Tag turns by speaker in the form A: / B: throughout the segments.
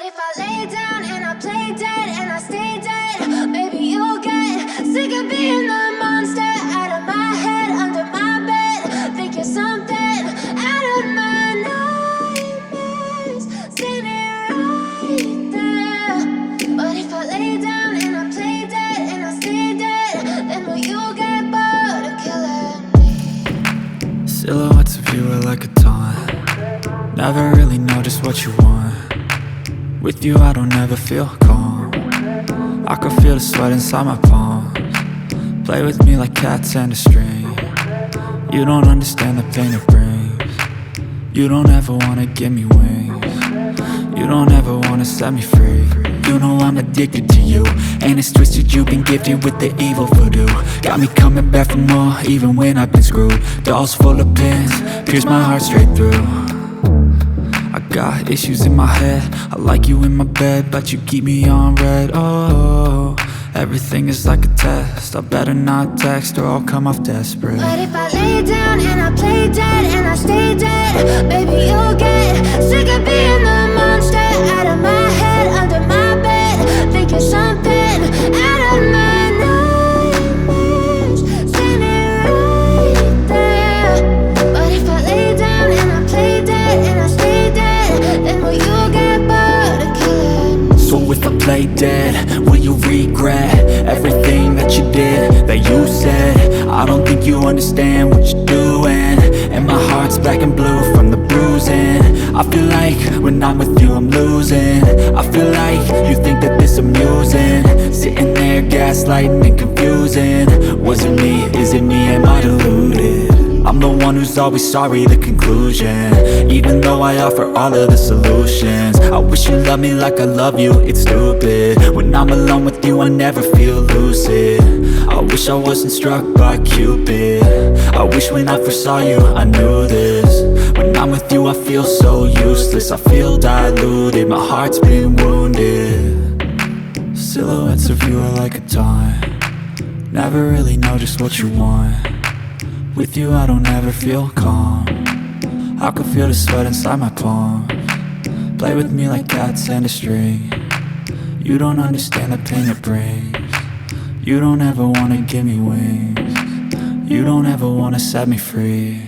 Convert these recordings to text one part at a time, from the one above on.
A: if I lay down and I play dead and I stay dead? Maybe you'll get sick of being the monster out of my head, under my bed. Think you're something out of my nightmares, standing right there. But if I lay down and I play dead and I stay dead, then will you get bored of killing me?
B: Silhouettes of you are like a taunt. Never really know just what you want. With you I don't ever feel calm. I can feel the sweat inside my palms. Play with me like cats and a string. You don't understand the pain it brings. You don't ever wanna give me wings. You don't ever wanna set me free. You know I'm addicted to you, and it's twisted, you've been gifted with the evil voodoo. Got me coming back for more, even when I've been screwed. Dolls full of pins, pierce my heart straight through. I got issues in my head, I like you in my bed, but you keep me on red. Oh, everything is like a test, I better not text or I'll come off desperate.
A: But if I lay down and I play dead and I stay dead, baby you'll get sick of being the monster out of my head, under my bed. Think you're something out of my nightmares, standing right there. But if I lay down and I play dead and I stay dead, then will you get bored of killing me?
B: So if I play dead, will you regret everything that you did, that you said? I don't think you understand what you're doing, and my heart's black and blue from the bruising. I feel like when I'm with you I'm losing. I feel like you think that this amusing, sitting there gaslighting and confusing. Was it me? Is it me? Am I deluded? I'm the one who's always sorry, the conclusion, even though I offer all of the solutions. I wish you loved me like I love you, it's stupid. When I'm alone with you I never feel lucid. I wish I wasn't struck by Cupid. I wish when I first saw you I knew this. When I'm with you I feel so useless, I feel diluted, my heart's been wounded. Silhouettes of you are like a taunt. Never really know just what you want. With you I don't ever feel calm. I can feel the sweat inside my palms. Play with me like cats and a string. You don't understand the pain it brings. You don't ever wanna give me wings. You don't ever wanna set me free.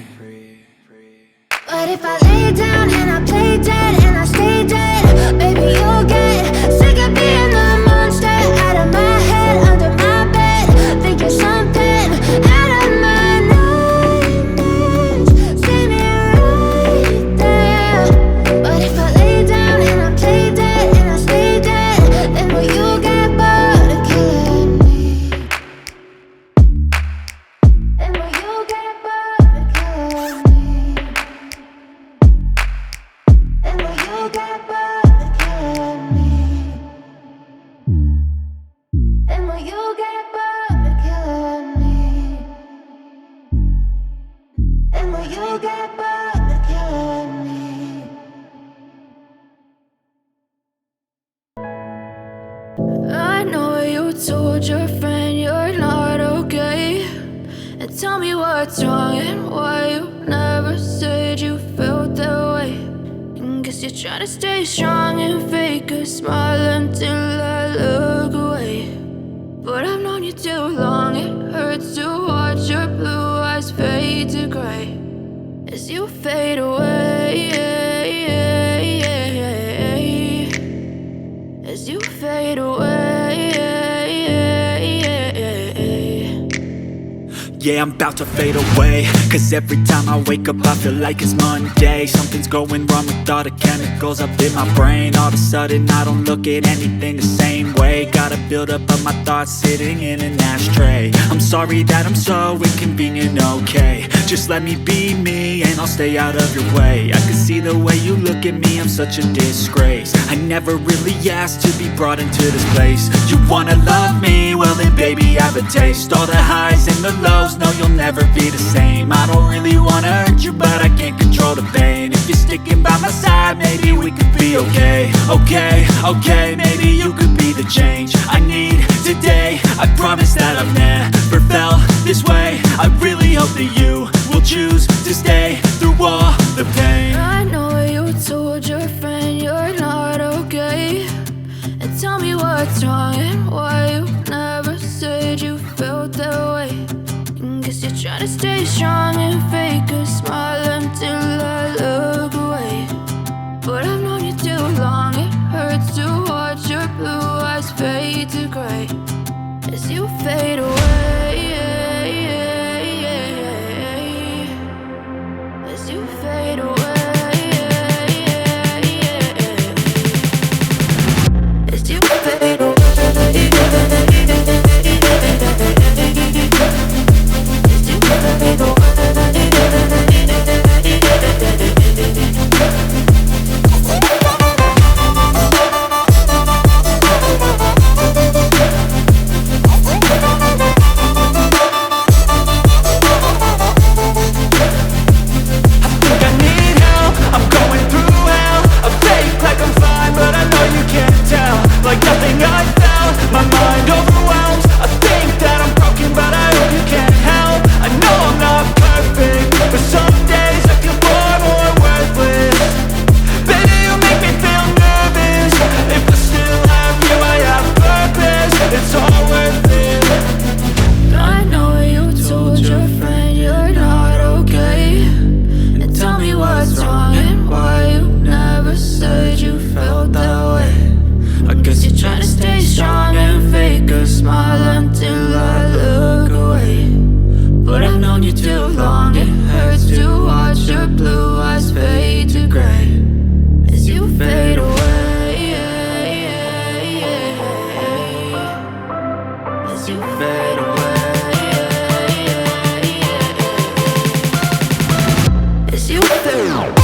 A: But if I lay down and I play dead and I stay dead, baby you'll get sick of being the monster out of my head, under my bed. Think you're something out of my nightmares, standing right there. But if I lay down and I play dead and I stay dead, then will you get bored of killing me? Then will you get bored of killing me? Then will you get bored of killing me? Then will you get bored of killing me? Then will you get bored of killing me? I know you told your friend you're not okay, and tell me what's wrong and why you never said you felt that way. And guess you're trying to stay strong and fake a smile until I look away. But I've known you too long, it hurts to watch your blue eyes fade to gray as you fade away, as you fade away.
B: Yeah, I'm about to fade away, cause every time I wake up I feel like it's Monday. Something's going wrong with all the chemicals up in my brain. All of a sudden I don't look at anything the same way. Gotta build up of my thoughts sitting in an ashtray. I'm sorry that I'm so inconvenient, okay. Just let me be me and I'll stay out of your way. I can see the way you look at me, I'm such a disgrace. I never really asked to be brought into this place. You wanna love me? Well then baby I have a taste. All the highs and the lows, no you'll never be the same. I don't really wanna hurt you but I can't control the pain. If you're sticking by my side maybe we could be okay. Okay, maybe you could be the change I need today. I promise that I've never felt this way. I really hope that you will choose to stay through all the pain.
A: I know you told your friend you're not okay, tell me what's wrong and why you never said you felt that way. Guess you're trying to stay strong and fake a smile until I look away. But I've known you too long, it hurts to watch your blue eyes fade to gray as you fade away. As you fade away. As you fade away.
B: Like nothing I felt, my mind overwhelmed. I think that I'm broken, but I hope you can't help. I know I'm not perfect, but some days I feel far more worthless. Baby, you make me feel nervous. If I still have you, I have purpose. It's all worth it.
A: I know you told your friend you're not okay, and tell me what's wrong and why you never said you felt that way. I guess you're trying to stay strong and fake a smile until I look away. But I've known you too long, it hurts to watch your blue eyes fade to gray as you fade away. As you fade away. As you fade away.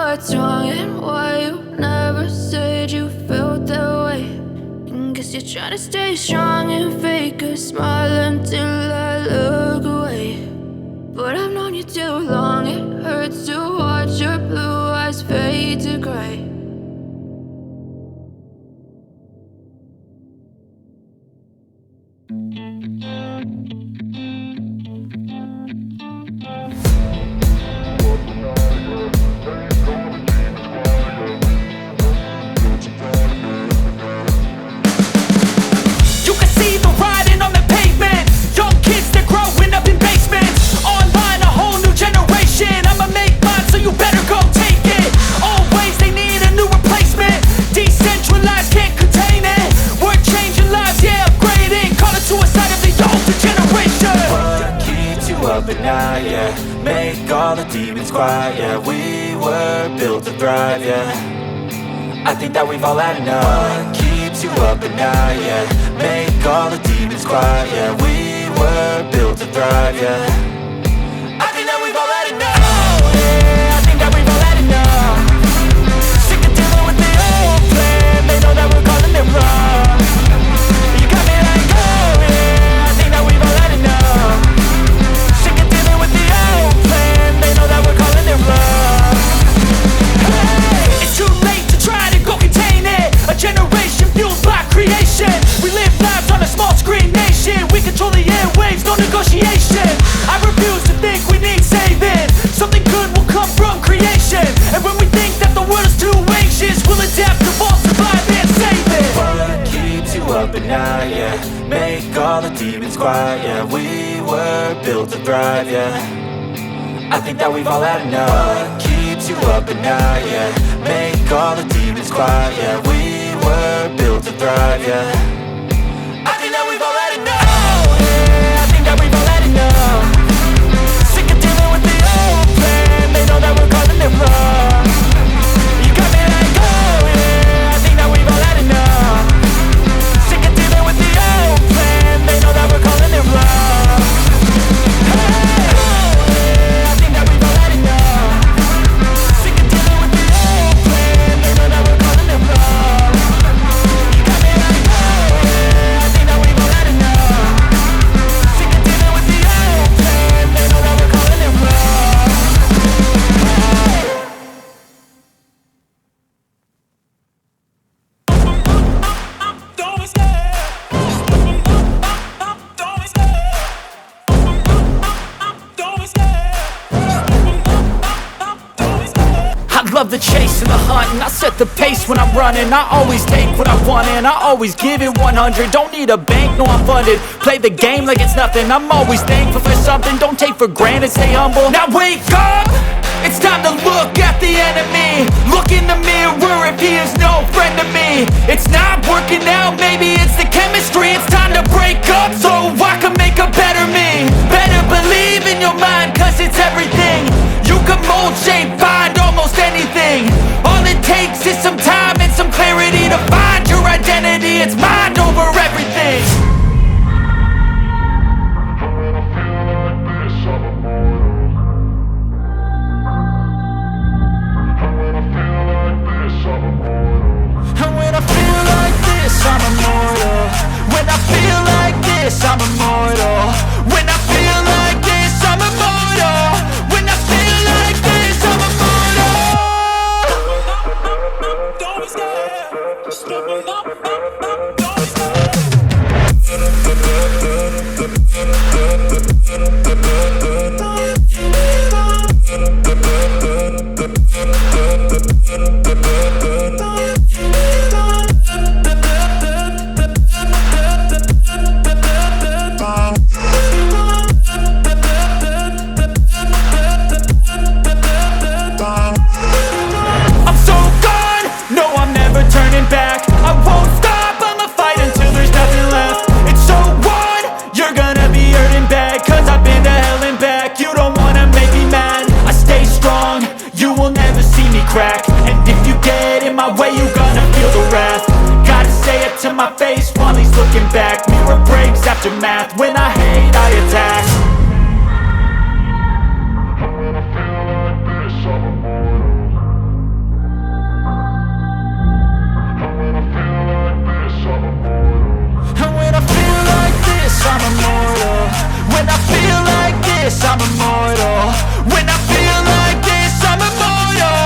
A: What's wrong and why you never said you felt that way. Guess you're trying to stay strong and fake a smile until I look away. But I've known you too long, it hurts to watch your blue eyes fade to gray.
B: Make all the demons quiet, yeah. We were built to thrive, yeah. I think that we've all had enough. What keeps you up at night, yeah. Make all the demons quiet, yeah. We were built to thrive, yeah. I think that we've all had enough. Oh, yeah, I think that we've all had enough. Sick of dealing with the old plan. They know that we're calling it wrong. You got me like, oh, yeah, I think that we've all had enough. They know that we're calling it love. Hey, it's too late to try to go contain it. A generation fueled by creation. We live lives on a small screen nation. We control the airwaves, no negotiation. I refuse to think we need saving. Something good will come from creation. And when we think that the world is too anxious, we'll adapt, evolve, survive and save it. What keeps you up at night, yeah. Make all the demons quiet, yeah. We were built to thrive, yeah. I think that we've all had enough. What keeps you up at night, yeah. Make all the demons quiet, yeah. We were built to thrive, yeah. I think that we've all had enough. Oh, yeah, I think that we've all had enough. Sick of dealing with the old plan. They know that we're calling it wrong. You got me like, oh, yeah, I think that we've all had enough. Sick of dealing with the old plan. They know that we're calling it wrong. Sick of dealing with the old plan. They know that we're calling it wrong. You got me like, oh. the pace when I'm running. I always take what I want and I always give it 100. Don't need a bank, no I'm funded. Play the game like it's nothing. I'm always thankful for something. Don't take for granted, stay humble. Now wake up! It's time to look at the enemy. Look in the mirror if he is no friend to me. It's not working out, maybe it's the chemistry. It's time to break up so I can make a better me. Better believe in your mind, cause it's everything. You can mold, shape, find almost anything. All it takes is some time and some clarity to find your identity. It's mind over everything. I'm immortal. When I feel like this, I'm immortal. When I feel like this, I'm immortal. When I feel like this, I'm immortal. Don't be scared. Just step up. Don't be scared. To my face while he's looking back. Mirror breaks after math. When I hate, I attack. When I feel like this, I'm immortal. When I feel like this, I'm immortal. When I feel like this, I'm immortal. When I feel like this, I'm immortal. When I feel like this, I'm immortal.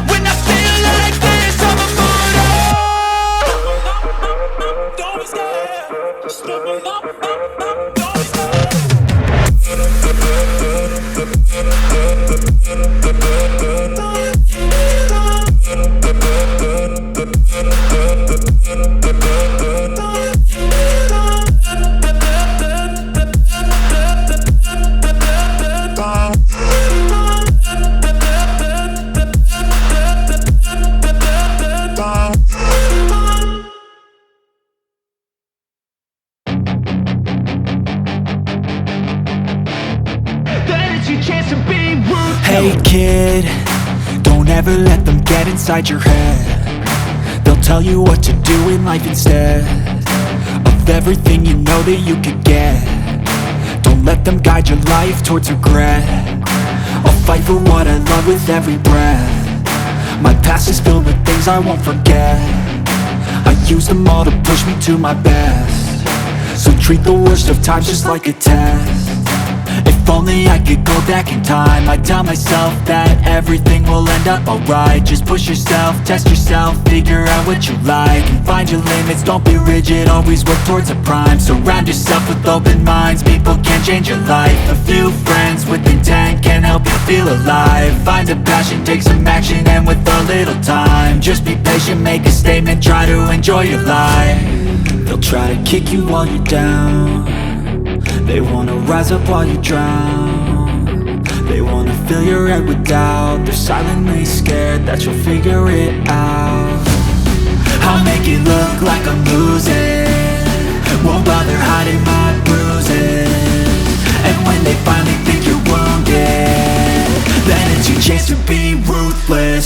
B: When I feel like this, I'm immortal. Don't be scared. Just step up. Don't be scared. Hey kid, don't ever let them get inside your head. They'll tell you what to do in life instead of everything you know that you could get. Don't let them guide your life towards regret. I'll fight for what I love with every breath. My past is filled with things I won't forget. I use them all to push me to my best. So treat the worst of times just like a test. If only I could go back in time, I'd tell myself that everything will end up alright. Just push yourself, test yourself, figure out what you like, and find your limits, don't be rigid, always work towards a prime. Surround yourself with open minds, people can change your life. A few friends with intent can help you feel alive. Find a passion, take some action, and with a little time, just be patient, make a statement, try to enjoy your life. They'll try to kick you while you're down. They wanna rise up while you drown. They wanna fill your head with doubt. They're silently scared that you'll figure it out. I'll make it look like I'm losing, won't bother hiding my bruises. And when they finally think you're wounded, then it's your chance to be ruthless.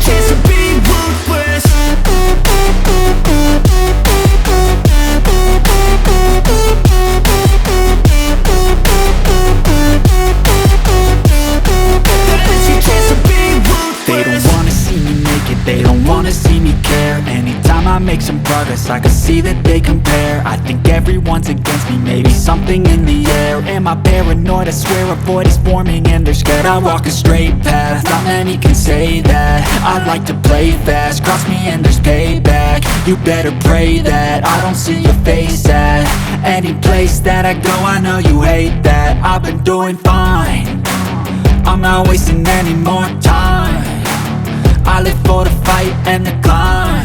B: Chance to be ruthless. They don't wanna see me make it, they don't wanna see me care. Anytime I make some progress, close, I can see that they compare. I think everyone's against me, maybe something in the air. Am I paranoid? I swear a void is forming and they're scared. I walk a straight path, not many can say that. I like to play fast, cross me and there's payback. You better pray that I don't see your face at any place that I go. I know you hate that. I've been doing fine, I'm not wasting any more time. I live for the fight and the climb,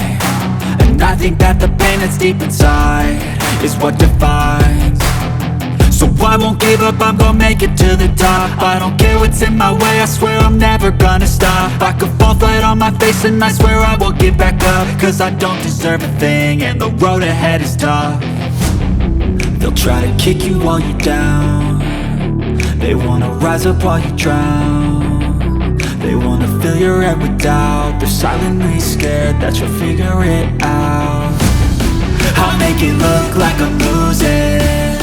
B: and I think that the pain that's deep inside is what defines. So I won't give up, I'm gonna make it to the top. I don't care what's in my way, I swear I'm never gonna stop. I could fall flat on my face and I swear I will get back up, cause I don't deserve a thing and the road ahead is tough. They'll try to kick you while you're down, they wanna rise up while you drown. They wanna fill your head with doubt, they're silently scared that you'll figure it out. I'll make it look like I'm losing,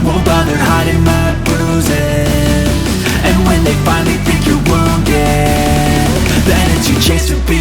B: won't bother hiding my bruises. And when they finally think you're wounded, then it's your chance to be